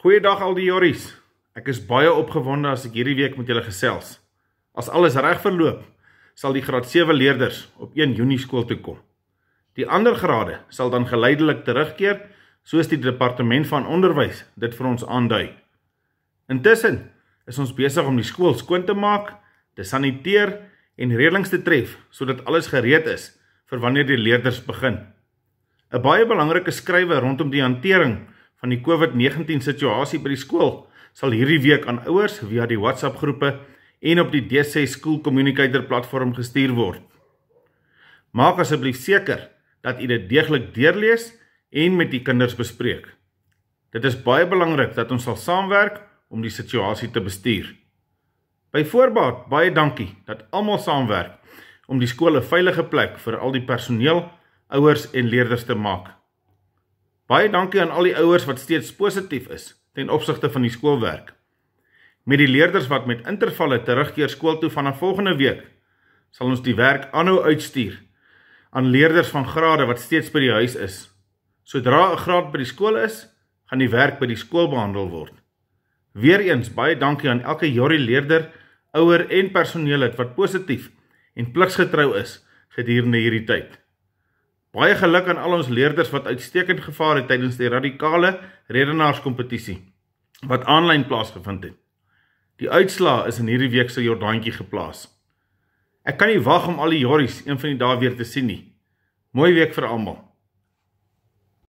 Goeiedag al die jorries. Ek is baie opgewonde as ek hierdie week met julle gesels. As alles reg verloop, sal die graad 7 leerders op 1 Junie skool toe kom. Die ander grade sal dan geleidelik terugkeer, soos die departement van onderwys dit vir ons aandui. Intussen is ons besig om die skool skoon te maak, te saniteer en reëlings te tref, sodat alles gereed is vir wanneer die leerders begin. 'n Baie belangrike skrywe rondom die hantering van die COVID-19 situasie by die skool sal hierdie week aan ouers via die WhatsApp groepe en op die D6 School Communicator platform gestuur word. Maak asseblief seker dat u dit deeglik deurlees en met die kinders bespreek. Dit is baie belangrik dat ons sal saamwerk om die situasie te bestuur. By voorbaat, baie dankie dat almal saamwerk om die skool 'n veilige plek vir al die personeel, ouers en leerders te maak. Baie dankie aan al die ouers wat steeds positief is ten opsigte van die skoolwerk. Met die leerders wat met intervalle terugkeer skool toe vanaf volgende week, sal ons die werk aanhou uitstuur aan leerders van grade wat steeds by die huis is. Sodra 'n graad by die skool is, gaan die werk by die skool behandel word. Weereens baie dankie aan elke jorrie leerder, ouer en personeellid wat positief en pligsgetrou is gedurende hierdie tyd. Baie geluk aan al ons leerders wat uitstekend gevaar het tydens die radikale redenaarskompetisie wat aanlyn plaasgevind het. Die uitslae is in hierdie week se Jordaantjie geplaas. Ek kan nie wag om al die jorries een van die dae weer te sien nie. Mooi week vir almal.